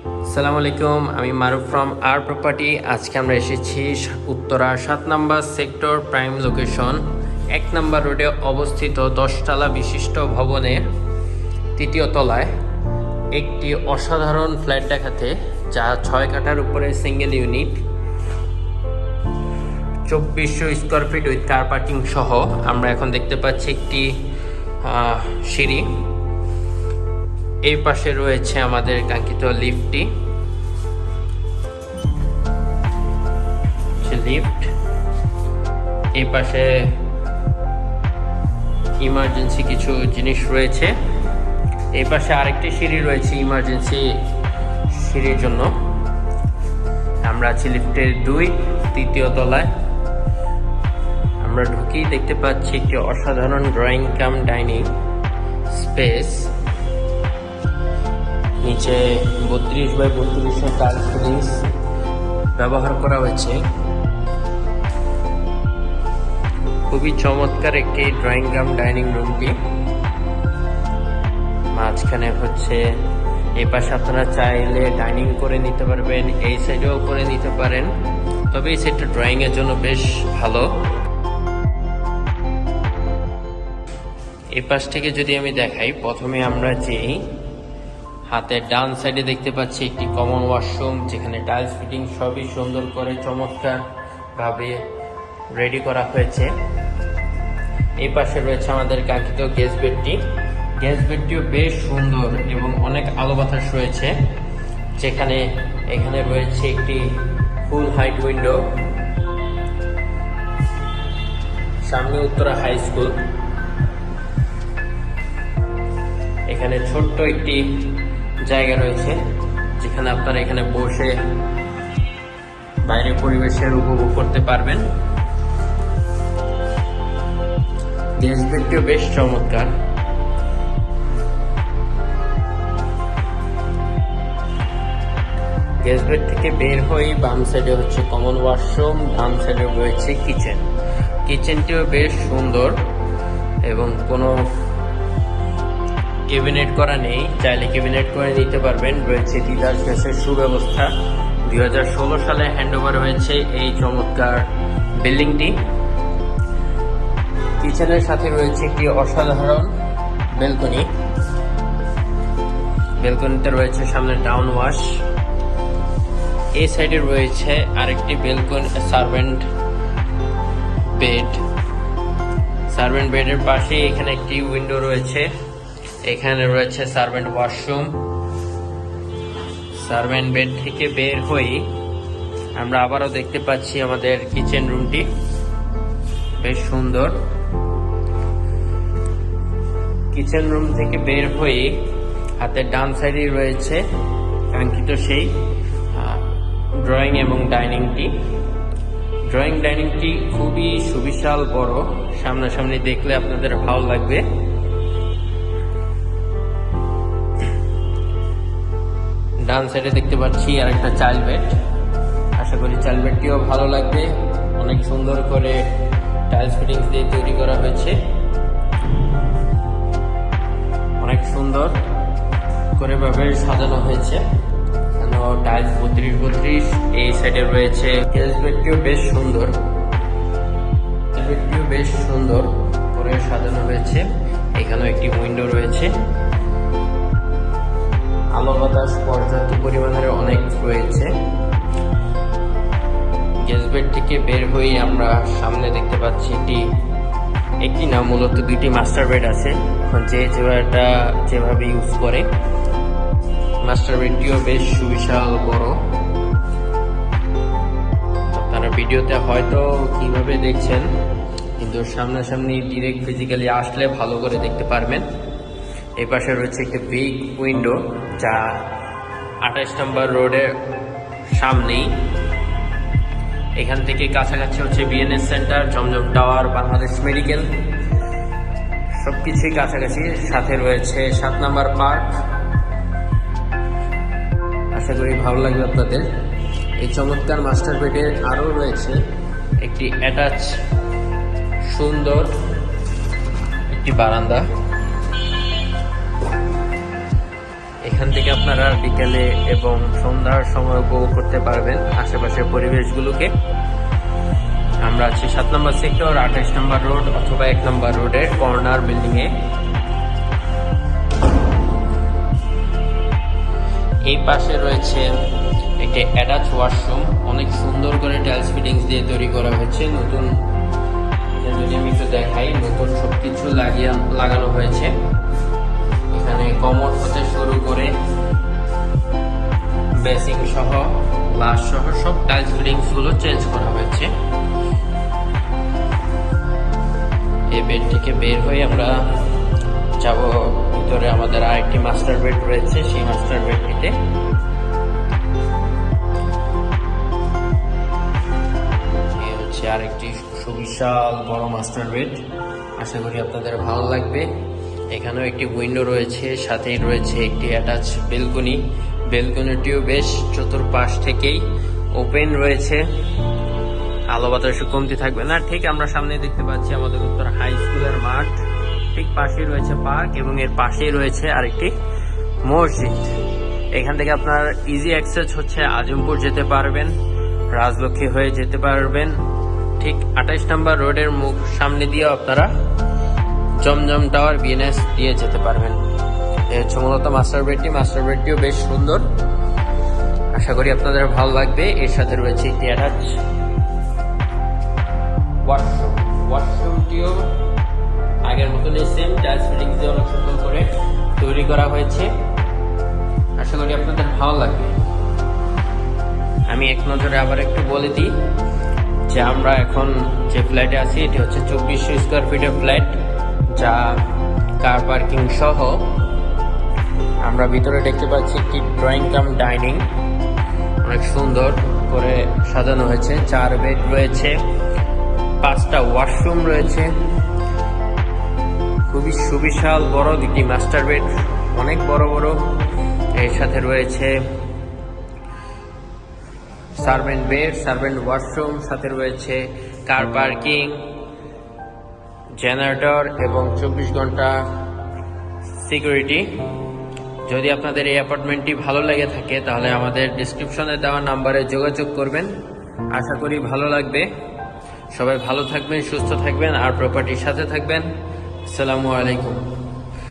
আসসালামু আলাইকুম, আমি মারুফ ফ্রম আর প্রপার্টি। আজকে আমরা এসেছি উত্তরা 7 নম্বর সেক্টর প্রাইম লোকেশন 1 নম্বর রোডে অবস্থিত 10 তলা বিশিষ্ট ভবনের 3য় তলায় একটি অসাধারণ ফ্ল্যাট দেখাতে, যা 6 কাঠার উপরে single unit, 2400 square feet with car parking সহ। আমরা এখন দেখতে পাচ্ছি একটি সিঁড়ি। এই পাশে রয়েছে আমাদের কাঙ্ক্ষিত লিফটটি, লিফট। এই পাশে ইমার্জেন্সি কিছু জিনিস রয়েছে। এই পাশে আরেকটি সিঁড়ি রয়েছে ইমার্জেন্সি সিঁড়ির জন্য। আমরা আছি লিফটের 3য় তলায়। আমরা ঢুকেই দেখতে পাচ্ছি একটি অসাধারণ ড্রয়িং কাম ডাইনিং স্পেস। নিচে 32x32 টাইলস ফিটিংস ব্যবহার করা হয়েছে। খুবই চমৎকার একটি ড্রয়িং কাম ডাইনিং রুমটি। মাঝখানে হচ্ছে, এই পাশে আপনারা চাইলে ডাইনিং করে নিতে পারবেন, এই সাইডেও করে নিতে পারেন, তবে এই সাইডটা ড্রয়িং এর জন্য বেশ ভালো। এই পাশ থেকে যদি আমি দেখাই, প্রথমে আমরা যেই হাতের ডান সাইডে দেখতে পাচ্ছি একটি কমন ওয়াশরুম, যেখানে টাইলস ফিটিং সবই সুন্দর করে চমৎকার ভাবে রেডি করা হয়েছে। এই পাশে রয়েছে আমাদের কাঙ্ক্ষিত গেস্ট বেডটি। গেস্ট বেডটিও বেশ সুন্দর এবং অনেক আলো বাতাস রয়েছে, যেখানে এখানে রয়েছে একটি ফুল হাইট উইন্ডো। সামনে উত্তরা হাই স্কুল। এখানে ছোট্ট একটি জায়গা রয়েছে, যেখানে আপনারা এখানে বসে বাইরের পরিবেশের উপভোগ করতে পারবেন। গেস্ট বেডটিও বেশ চমৎকার। গেস্ট বেড থেকে বের হয়ে বাম সাইডে হচ্ছে কমন ওয়াশরুম, ডান সাইডে রয়েছে কিচেন। কিচেনটিও বেশ সুন্দর এবং কোনো ক্যাবিনেট করা নেই, চাইলে ক্যাবিনেট করে নিতে পারবেন। রয়েছে তিতাস গ্যাসের সুব্যবস্থা। 2016 সালে হ্যান্ডওভার হয়েছে এই চমৎকার বিল্ডিংটি। কিচেনের সাথে রয়েছে একটি অসাধারণ ব্যালকনি। ব্যালকনিতে রয়েছে সামনে ডাউন ওয়াশ। এই সাইডে রয়েছে আরেকটি ব্যালকনি, সার্ভেন্ট বেড। সার্ভেন্ট বেডের পাশে এখানে একটি উইন্ডো রয়েছে। এখানে রয়েছে সার্ভেন্ট ওয়াশরুম। সার্ভেন্ট বেড থেকে বের হয়ে আমরা আবারও দেখতে পাচ্ছি আমাদের কিচেন রুমটি, বেশ সুন্দর। কিচেন রুম থেকে বের হয়ে হাতের ডান সাইডে রয়েছে কাঙ্ক্ষিত সেই ড্রয়িং এবং ডাইনিংটি। ড্রয়িং ডাইনিংটি খুবই সুবিশাল বড়, সামনাসামনি দেখলে আপনাদের ভালো লাগবে। ডান সাইডে দেখতে পাচ্ছি আর একটা চাইল্ড বেড। আশা করি চাইল্ড বেডটিও ভালো লাগবে। অনেক সুন্দর করে টাইলস ফিটিংস দিয়ে তৈরি করা হয়েছে, অনেক সুন্দর করে ভাবে সাজানো হয়েছে। Tiles 32x32। এই সাইডে রয়েছে গেস্ট বেডটিও বেশ সুন্দর, বেডটিও বেশ সুন্দর করে সাজানো হয়েছে। এখানেও একটি উইন্ডো রয়েছে। আলো বাতাস পর্যাপ্ত পরিমাণের অনেক রয়েছে। গেস্ট বেড থেকে বের হয়ে আমরা সামনে দেখতে পাচ্ছি একটি না, মূলত 2টি মাস্টার বেড আছে। এখন যেভাবে ইউজ করে। মাস্টার বেডটিও বেশ সুবিশাল বড়। আপনারা ভিডিওতে হয়তো কিভাবে দেখছেন, কিন্তু সামনাসামনি ডিরেক্ট ফিজিক্যালি আসলে ভালো করে দেখতে পারবেন। এই পাশে রয়েছে একটি বিগ উইন্ডো, যা 28 নম্বর রোডের সামনেই। এখান থেকে কাছাকাছি হচ্ছে বিএনএস সেন্টার, জমজম টাওয়ার, বাংলাদেশ মেডিকেল, সবকিছুই কাছাকাছি। সাথে রয়েছে 7 নম্বর পার্ক। আশা করি ভালো লাগবে আপনাদের। এই চমৎকার মাস্টার বেডে আরও রয়েছে একটি অ্যাটাচ সুন্দর একটি বারান্দা। এখান থেকে আপনারা বিকেলে এবং সন্ধ্যার সময় উপভোগ করতে পারবেন আশেপাশের পরিবেশগুলোকে। আমরা আছি 7 নম্বর সেক্টর, 28 নম্বর রোড অথবা 1 নম্বর রোডের কর্নার বিল্ডিং এ। এই পাশে রয়েছে একটি অ্যাটাচ ওয়াশরুম, অনেক সুন্দর করে টাইলস ফিটিংস দিয়ে তৈরি করা হয়েছে। নতুন, যদি আমি একটু দেখাই, নতুন সবকিছু লাগানো হয়েছে। এখানে কমোড হতে শুরু করে বেসিং সহ, গ্লাস সহ সব টাইলস ফিটিংস গুলো চেঞ্জ করা হয়েছে। এই বেড থেকে বের হয়ে আমরা যাব ভিতরে। আমাদের আরেকটি মাস্টার বেড রয়েছে, সেই মাস্টার বেডটিতে আরেকটি সুবিশাল বড় মাস্টার বেড। আশা করি আপনাদের ভালো লাগবে। এখানেও একটি উইন্ডো রয়েছে, সাথেই রয়েছে একটি অ্যাটাচ বেলকনি। বেলকনিটিও বেশ চতুর্পাশ থেকেই ওপেন রয়েছে, আলো বাতাসে কমতি থাকবে না। ঠিক আমরা সামনে দেখতে পাচ্ছি আমাদের উত্তর হাই স্কুলের মাঠ, ঠিক পাশেই রয়েছে পার্ক এবং এর পাশেই রয়েছে আরেকটি মসজিদ। এখান থেকে আপনার ইজি অ্যাক্সেস হচ্ছে আজিমপুর যেতে পারবেন, রাজলক্ষ্মী হয়ে যেতে পারবেন। ঠিক 28 নম্বর রোডের মুখ সামনে দিয়েও আপনারা জমজম টাওয়ার বিএনএস দিয়ে যেতে পারবেন। এই হচ্ছে মূলত মাস্টার বেডটি। মাস্টার বেডটিও বেশ সুন্দর, আশা করি আপনাদের ভালো লাগবে। এর সাথে রয়েছে একটি অ্যাটাচ ওয়াশরুম। ওয়াশরুমটিও আগের মতনই সেম, টাইলস ফিটিং দিয়ে অনেক সুন্দর করে তৈরি করা হয়েছে। আশা করি আপনাদের ভালো লাগবে। আমি এক নজরে আবার একটু বলে দিই যে আমরা এখন যে ফ্ল্যাটে আছি এটি হচ্ছে 2400 স্কোয়ার ফিটের ফ্ল্যাট, যা কার পার্কিং সহ। আমরা ভিতরে দেখতে পাচ্ছি একটি ড্রয়িং কাম ডাইনিং, অনেক সুন্দর করে সাজানো হয়েছে। 4 বেড রয়েছে, 5টা ওয়াশরুম রয়েছে, খুবই সুবিশাল বড় 2টি মাস্টার বেড, অনেক বড় বড়। এর সাথে রয়েছে সার্ভেন্ট বেড, সার্ভেন্ট ওয়াশরুম, সাথে রয়েছে কার পার্কিং, জেনারেটর এবং 24 ঘন্টা সিকিউরিটি। যদি আপনাদের এই অ্যাপার্টমেন্টটি ভালো লেগে থাকে তাহলে আমাদের ডিসক্রিপশনে দেওয়া নাম্বারে যোগাযোগ করবেন। আশা করি ভালো লাগবে। সবাই ভালো থাকবেন, সুস্থ থাকবেন আর প্রপার্টির সাথে থাকবেন। আসসালামু আলাইকুম।